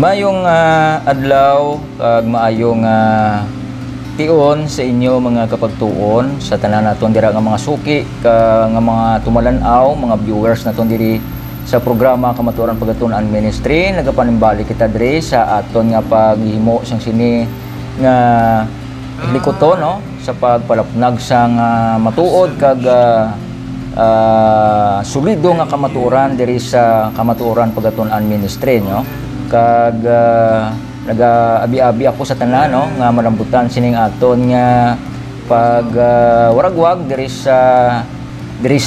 Mayong adlaw kag maayong tion sa inyo mga kapagtuon sa tanan naton dira nga mga suki nga mga tumalanaw, mga viewers naton diri sa programa Kamatuoran Pagatunan Ministry. Nagapanimbalik kita diri sa aton nga paghimo sang sini nga likoton no sa pagpalapnag sang matuod kag solido nga kamatuoran diri sa Kamatuoran Pagatunan Ministry no. Kag nag-abi-abi ako sa tanan no nga malambutan sining aton nga pag waragwag diri sa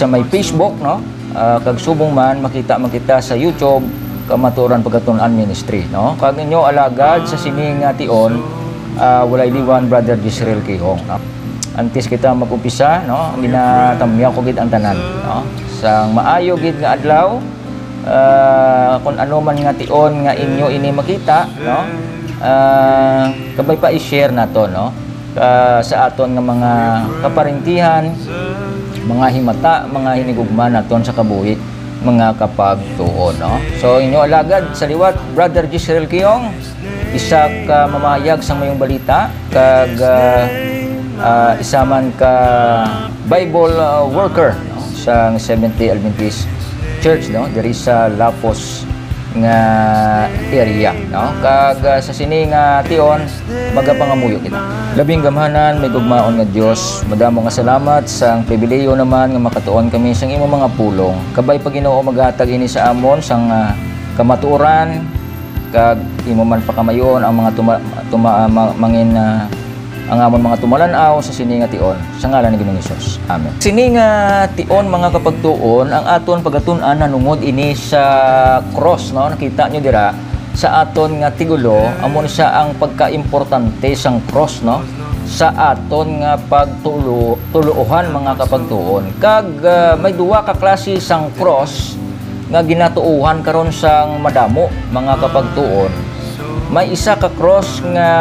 may Facebook no. Kag subong man makita sa YouTube Kamatuoran Pagatunan Ministry no. Kag inyo alagad sa sining tion walay liwan Brother Jisrael Kihong no. Antes kita mag-umpisa no ginatamya ko gid ang tanan no sang maayo gid nga adlaw. Kung ano man nga tion nga inyo ini makita no kabay pa i-share nato no sa aton nga mga kaparintihan, mga himata, mga hinigugma naton sa kabuhi mga kapagtuon no. So inyo alagad sa liwat Brother Jisrael Kiyong isa ka mamayag sang mayong balita kag isa man ka Bible worker no sang Seventh-day Adventist Church no diri sa Lapos nga area no. Kag sa sini nga tion magapangamuyo kita. Labing gamhanan may gugmaon nga Dios, madamo nga salamat sang pribileyo naman nga makatuon kami sang imo mga pulong. Kabay pa Ginoo maghatag ini sa amon sang kamatuoran kag imo man pakamayon ang mga ang amon mga tumalanaw sa sini nga tion sa ngalan ni Ginoong Hesus. Amen. Sini nga tion mga kapagtuon ang aton pagatun-an nanungod ini sa cross no. Nakita nyo dira sa aton nga tigulo amon siya ang pagkaimportante sang cross no sa aton nga pagtuluohan mga kapagtuon. Kag may duwa ka klase sang cross nga ginatuuhan karon sang madamo mga kapagtuon. May isa ka cross nga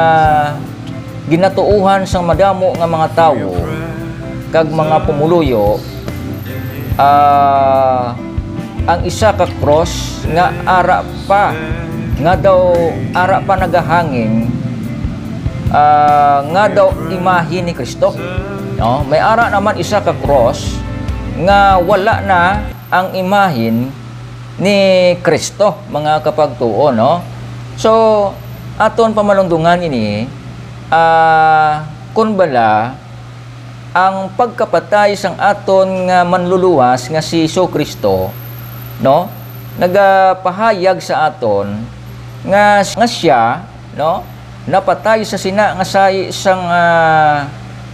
ginatuuhan sang madamo nga mga tawo kag mga pumuluyo. Ang isa ka cross nga ara pa nagahangin nga daw imahe ni Kristo no. May ara naman isa ka cross nga wala na ang imahin ni Kristo mga kapagtuon no. So aton pamalundungan ini kun bala ang pagkapatay sang aton nga manluluwas nga si Kristo no nagapahayag sa aton nga siya no napatay sa sina nga say isang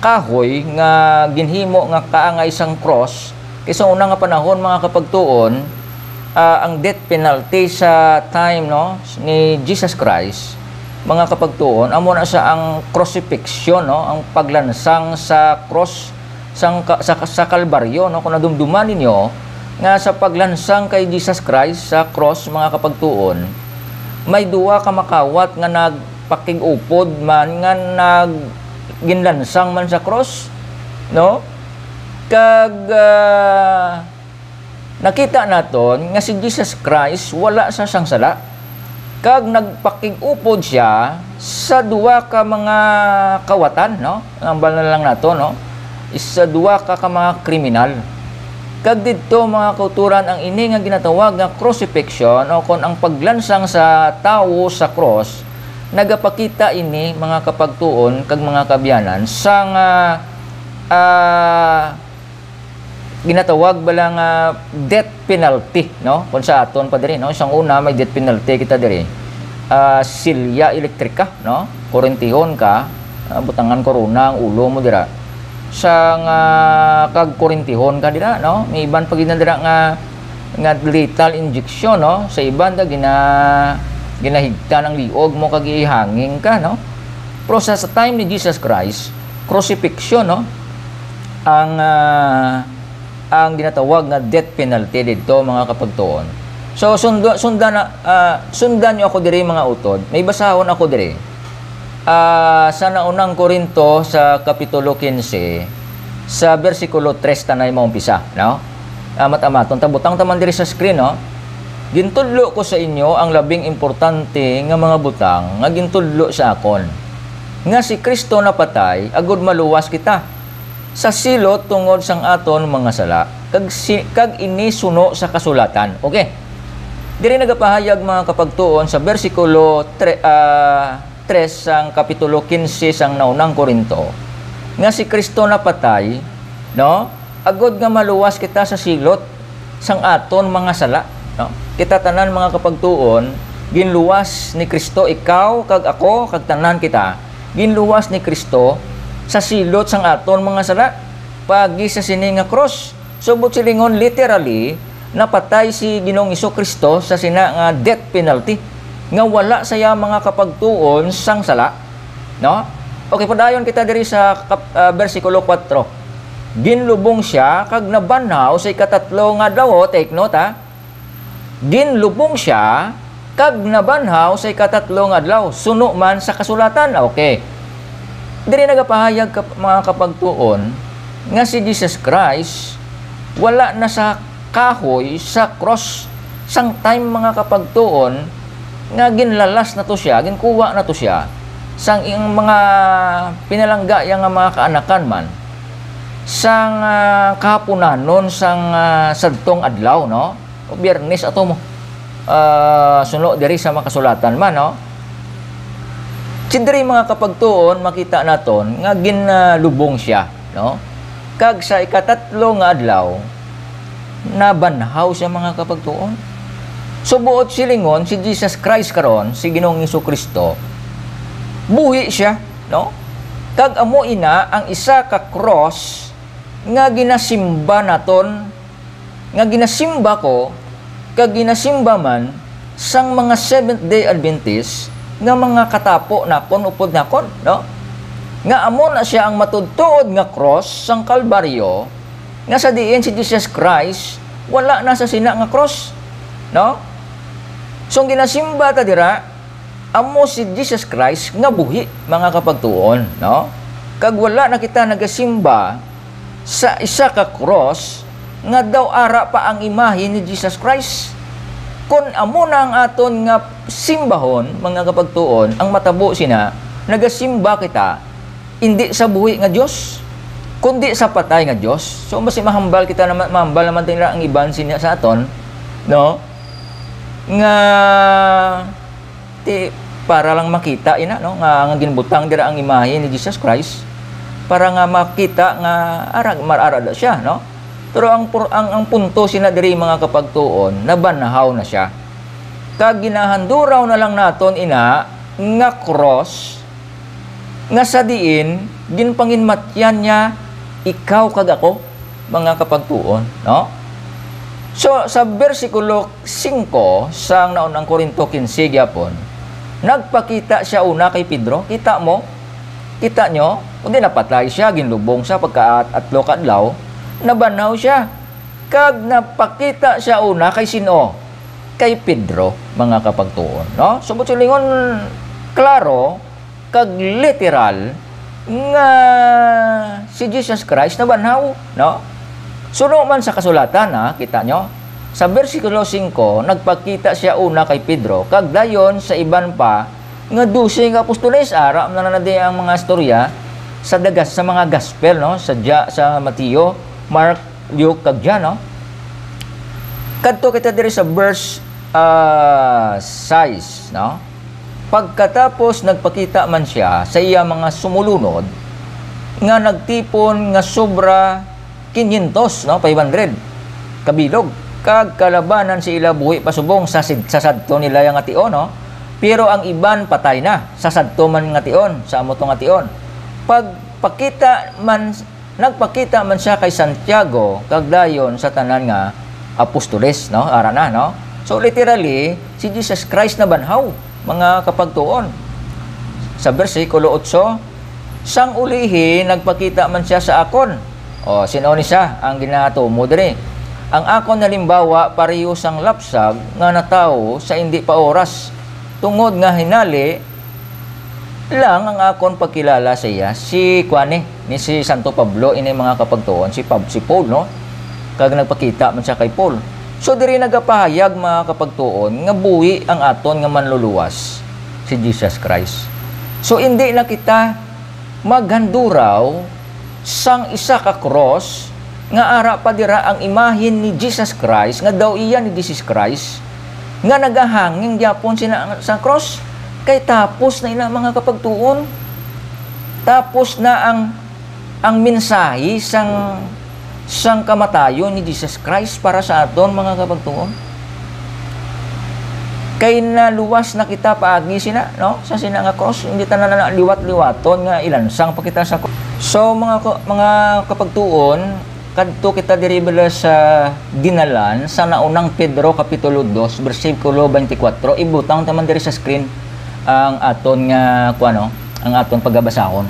kahoy nga ginhimo nga kaangay isang cross kaysa una nga panahon mga kapagtuon. Ang death penalty sa time no ni Jesus Christ mga kapagtuon amo na sa ang crucifixion no ang paglansang sa cross sa Kalbaryo no. Kung nadumduman ninyo nga sa paglansang kay Jesus Christ sa cross mga kapagtuon may duwa ka makawat nga nagpakig-upod man nga ginlansang man sa cross no. Kag nakita naton nga si Jesus Christ wala sa sangsala kag nagpakig-upod siya sa duwa ka mga kawatan no. Ambal na lang nato no isa duwa ka mga kriminal. Kag didto mga kauturan ang ini nga ginatawag nga crucifixion o kon ang paglansang sa tawo sa cross nagapakita ini mga kapagtuon kag mga kabyanan sang ginatawag bala nga death penalty no kun sa aton pa diri no. Isang una may death penalty kita diri silya elektrika no. Kurentihon ka butangan korona ang ulo mo dira sang kag kurentihon ka dira no. May iban pag dira nga lethal injection no. Sa iban da ginahigta ng liog mo kag ihanging ka no. Pero sa time ni Jesus Christ crucifixion no ang ginatawag nga death penalty dito mga kapagtuon. So sundan niyo ako diri mga utod. May basahon ako diri. Sa naunang Korinto sa kapitulo 15 sa bersikulo 3 tanay maumpisa no. Amat-amaton tabutang taman diri sa screen no. Gintudlo ko sa inyo ang labing importante nga mga butang nga gintudlo sa akon. Nga si Kristo napatay, agud maluwas kita sa silot tungod sang aton mga sala, kag ini suno sa kasulatan. Okay. Diri nagapahayag mga kapagtuon sa bersikulo 3 sang kapitulo 15 sang naunang Korinto nga si Kristo napatay, no? Agud nga maluwas kita sa silot sang aton mga sala, no? Kita tanan mga kapagtuon, ginluwas ni Kristo, ikaw kag ako kag tanan kita. Ginluwas ni Kristo sa silot sang aton mga sala pagi sa sini nga cross. Subot silingon literally napatay si Ginoong Kristo sa sina nga death penalty nga wala saya mga kapagtuon sang sala, no? Okay, padayon kita diri sa bersikulo 4. Ginlubong siya kag nabanhaw sa ikatatlo nga adlaw, take note ha. Ginlubong siya kag nabanhaw sa ikatatlo nga adlaw, suno man sa kasulatan. Okay. Diri nagapahayag mga kapagtuon nga si Jesus Christ wala na sa kahoy sa cross sang time mga kapagtuon nga ginlalas na to siya, ginkuha na to siya sang iyang mga pinalangga yang mga kaanakan man sang kahaponanon sang sadtong adlaw, no? O Biyernes ato mo suno diri sa makasulatan man, no? Diri mga kapagtuon makita naton nga ginlubong siya, no? Kag sa ikatatlo nga adlaw nabanhaw siya mga kapagtuon. Subuot silingon si Jesus Christ karon, si Ginoong Kristo, buhi siya, no? Kag amo ina ang isa ka cross nga ginasimba naton, nga ginasimba ko kag ginasimba man sang mga Seventh-day Adventist nga mga katapo nakon upod nakon, no? Nga amo na siya ang matudtuod nga cross sang Kalbaryo nga sa diin si Jesus Christ wala na sa sina nga cross, no? So ginasimba ta dira amo si Jesus Christ nga buhi mga kapagtuon, no? Kag wala na kita nagasimba sa isa ka cross nga daw ara pa ang imahe ni Jesus Christ. Kun amo na ang aton nga simbahon mga kapagtuon, ang matabo sina nagasimba kita hindi sa buhi nga Dios kundi sa patay nga Dios. So mas mahambal kita naman, mahambal naman nila ang iban siya sa aton, no? Nga para lang makita ina, no, nga ginbutang dira ang imahe ni Jesus Christ para nga makita nga mararada siya, no? Pero ang punto sina diri mga kapagtuon nabanhaw na siya. Kag ginahanduraw na lang naton ina nga cross nga sa diin ginpanginmatyan niya ikaw kag ako mga kapagtuon, no? So sa bersikulo 5 sang naunang Korinto 15 gyapon, nagpakita siya una kay Pedro. Kita mo? Kita nyo? Kundi napatay siya, ginlubong siya pagka-atlo ka adlaw, nabanhaw siya. Kag napakita siya una kay sino? Kay Pedro, mga kapagtuon, no? So butsulingon klaro kag literal nga si Jesus Christ nabanhaw, no? Suno man sa kasulatan, ha, kita nyo? Sa bersikulo 5, nagpakita siya una kay Pedro, kag dayon sa iban pa, nga 12 nga apostoles, ara na nanadi ang mga istorya sa mga gospel, no? Sa Mateo, Mark, Luke, kag John, no? Kadto kita diri sa verse 6, no? Pagkatapos nagpakita man siya sa iya mga sumulunod, nga nagtipon nga sobra 500, no? 500 kabilog, kag kalabanan si ila buhi pasubong sa sadto nila yang ation, no? Pero ang iban patay na sa sadto man nga ation, sa amo tong ation. Nagpakita man siya kay Santiago kag dayon sa tanan nga apostoles, no? Ara na, no? So literally si Jesus Christ na banhaw mga kapagtuon. Sa bersikulo 8, sang ulihi nagpakita man siya sa akon. O, sino ni siya ang ginatumo diri? Ang akon halimbawa pareho sang lapsag nga natawo sa hindi pa oras. Tungod nga hinali lang ang akon pagkilala sa iya si ni si Santo Pablo ini mga kapagtuon, si Paul, no? Kag nagpakita man siya kay Paul. So diri nagapahayag mga kapagtuon nga buhi ang aton nga manluluwas si Jesus Christ. So hindi na kita maghanduraw sang isa ka cross nga ara pa dira ang imahin ni Jesus Christ nga daw iya ni Jesus Christ nga nagahanging gyapon sina sa cross kay tapos na ina mga kapagtuon. Tapos na ang mensahe sang kamatayon ni Jesus Christ para sa aton mga kapagtuon. Kay naluwas na kita paagi sina, no? Sa sina nga cross, hindi ta na liwat-liwaton nga ilansang pa kita sa cross. So mga kapagtuon, kadto kita diri bala sa dinalan sa naunang Pedro kapitulo 2 bersikulo 24. Ibutang taman diri sa screen ang aton nga kuano, ang aton paggabasahon.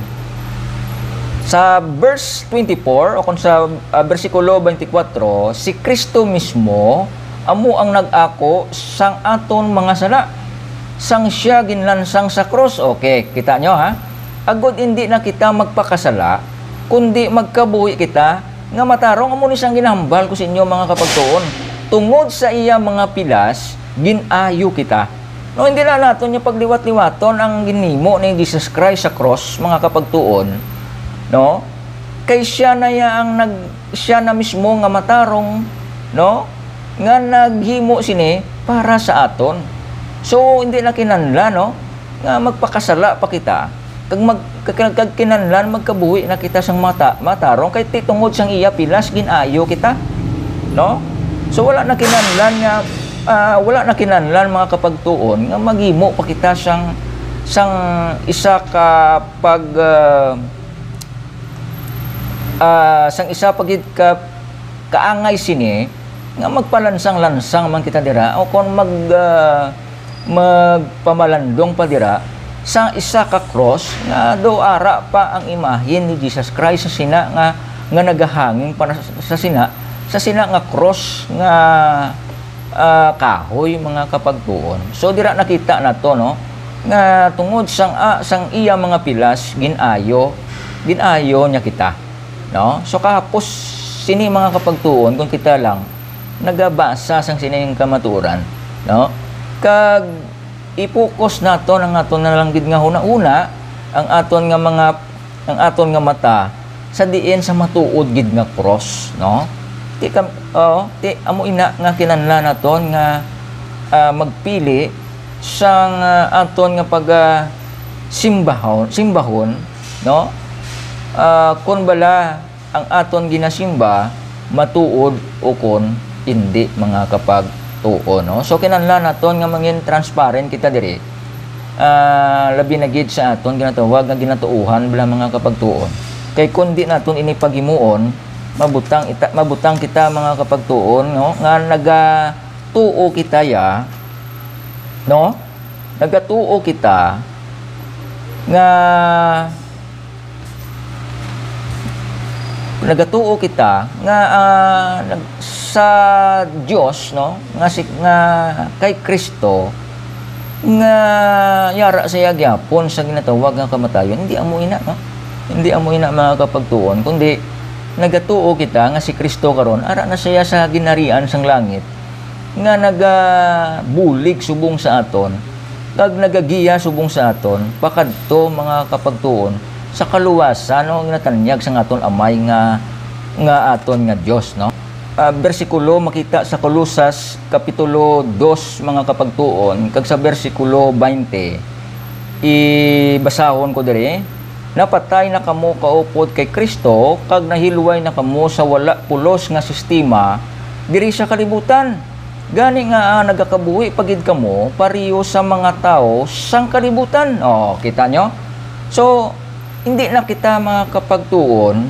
Sa verse 24 o kung sa bersikulo 24, si Kristo mismo amo ang nag-ako sang aton mga sala. Sang siya ginlansang sa cross. Okay, kita nyo ha? Agod hindi na kita magpakasala, kundi magkabuhi kita nga matarong amo ni siyang ginahambal ko sa inyo mga kapagtuon. Tungod sa iya mga pilas, ginayo kita. No, hindi na naton yung pagliwat-liwaton ang ginimo ni Jesus Christ sa cross mga kapagtuon. No? Kay siya na siya na mismo nga matarong, no? Nga naghimo sini para sa aton. So hindi na kinahanglan, no? Nga magpakasala pa kita. Kag kinahanglan magkabuhi na kita sang matarong kay tungod sang iya pilas ginayo kita, no? So wala na kinahanglan mga kapagtuon nga maghimo pa kita sang isa ka sang isa pagid ka kaangay sini nga magpalansang-lansang man kita dira o kon magpamalandong pa dira sa isa ka cross nga do ara pa ang imahin ni Jesus Christ sa sina nga nagahangin para sa sina nga cross nga kahoy mga kapagtuon. So dira nakita nato, no, nga tungod sang iya mga pilas ginayo niya kita. No? So kahapos sini mga kapagtuon kung kita lang nagabasa sang sining kamaturan, no? Kag i-focus nato ang aton na lang gid nga una ang aton nga mata sa diin sa matuod gid nga cross, no? Ti amo ina nga kinahanglan naton nga magpili sang aton nga simbahon, no? Kung bala ang aton ginasimba matuod o kun hindi mga kapagtuon, no? So kinahanglan naton nga mangin transparent kita diri labi na gid sa aton ginatawag nga ginatuuhan bala mga kapagtuon. Kay kun di naton ini paghimuon mabutang kita mga kapagtuon, no, nga nagatuo kita no? Nagatuo kita nga nagatuo kita nga sa Dios, no, nga kay Kristo nga yara sa gyapon sa ginatawag nga kamatayon. Hindi amo ina, no? Hindi amo ina mga kapagtuon, kundi nagatuo kita nga si Kristo karon ara na siya sa ginarian sang langit nga nagabulig subong sa aton kag nagagiya subong sa aton pakadto mga kapagtuon sa kaluwasan, no, ginatanyag sa aton amay nga aton nga Dios, no? Bersikulo makita sa Kolosas kapitulo 2 mga kapagtuon kag sa bersikulo 20 ibasahon ko diri. Napatay na kamo kaupod kay Kristo kag nahilway na kamo sa wala pulos nga sistema diri sa kalibutan. Gani nga nagakabuhi pagid kamo pariyo sa mga tao sang kalibutan. Oh, kita nyo? So hindi na kita mga kapagtuon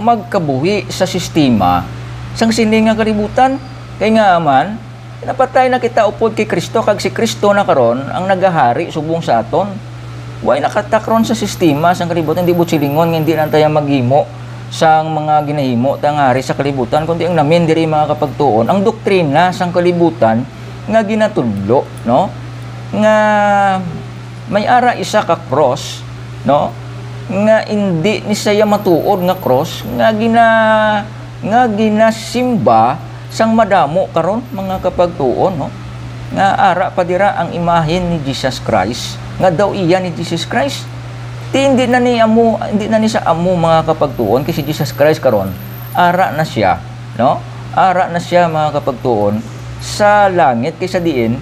magkabuhi sa sistema sang sini nga kalibutan. Kay nga man napatay na kita upod kay Kristo kag si Kristo na karon ang nagahari subong sa aton. Way nakatakron sa sistema sang kalibutan, hindi butsilingon nga hindi na tayo maghimo sang mga ginahimo tangari sa kalibutan, kundi ang namin diri mga kapagtuon ang doktrina sang kalibutan nga ginatudlo, no, nga may ara isa ka cross, no, nga hindi ni saya matuod nga cross nga ginasimba sang madamo karon mga kapagtuon, no? Nga ara pa dira ang imahen ni Jesus Christ, nga daw iya ni Jesus Christ. Hindi na ni sa amo mga kapagtuon, kasi Jesus Christ karon ara na siya, no? Ara na siya mga kapagtuon sa langit, kaysa diin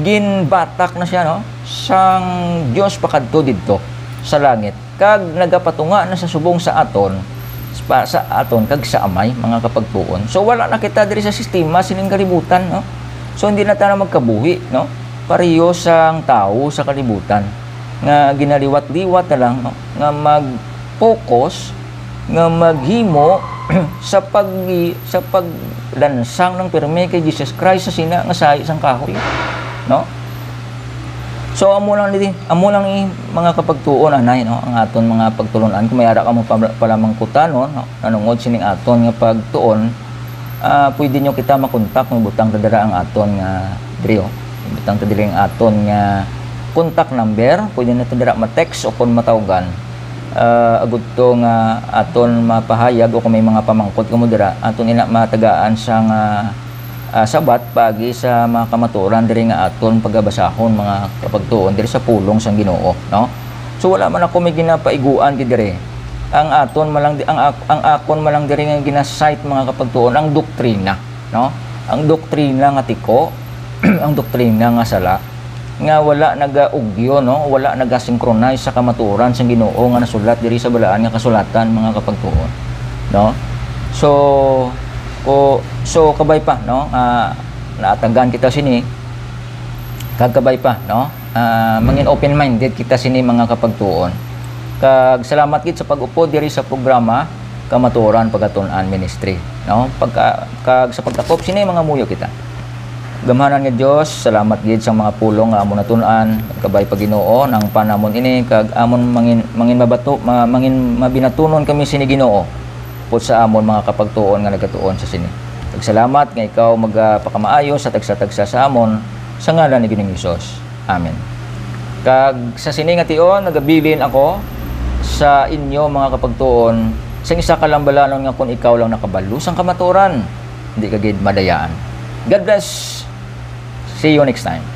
ginbatak na siya, no? Sang Dios pakadto didto sa langit, kag nagapatunga na sa subong sa aton kag sa amay mga kapagtuon. So wala na kita diri sa sistema sining kalibutan, no? So hindi na tayo magkabuhi, no? Pareho sang tao sa kalibutan nga ginaliwat-liwat na lang, no? Nga mag-focus, nga maghimo sa paglansang ng pirmi kay Jesus Christ sa sina nga sa isang kahoy, no? So amo lang mga kapagtuon anay, no? Ang aton mga pagtulunan, kung may ara ka mo palamang kutanon, no? Nanungod sining aton nga pagtuon, pwede nyo kita makontak ng butang tadara ang aton nga drio, butang tadira ang aton nga contact number, pwede na tadara ma-text o kung matawgan. Agud to nga aton mapahayag o kung may mga pamangkot kamo dira, aton ina matagaan sa nga sabat pagi sa mga kamaturan diri nga aton pagabasahon mga kapagtuon diri sa pulong sang Ginoo, no? So wala man ako may ginapaiguan diri. Ang aton malang ang akon malang diri nga ginasite mga kapagtuon ang doktrina, no? Ang doktrina nga tiko, ang doktrina nga sala nga wala nagaugyo, no? Wala nagasynchronize sa kamaturan sang Ginoo nga nasulat diri sa balaan nga kasulatan mga kapagtuon, no? So kabay pa, no? Naatagan kita sini kagkabay pa, no? Mangin open minded kita sini mga kapagtuon. Kag salamat gid sa pag-upo diri sa programa Kamatuoran Pagatunan Ministry, no? Kag sa pagtakop sini mga muyo kita. Gamhanan nga Dios, salamat gid sa mga pulong nga amon natun-an, kabay pa Ginoo nang panamon ini, kag amon mangin mabinatunon kami sini Ginoo pud sa amon mga kapagtuon nga nagatuon sa sini. Kag salamat nga ikaw magpakamaayo sa tagsa-tagsa sa amon sa ngalan ni Ginoong Hesus. Amen. Kag sa sini nga tion nagabilin ako sa inyo mga kapagtuon sa isa ka lang balanon nga kun ikaw lang nakabalo sang kamatuoran, hindi ka gid madayaan. God bless. See you next time.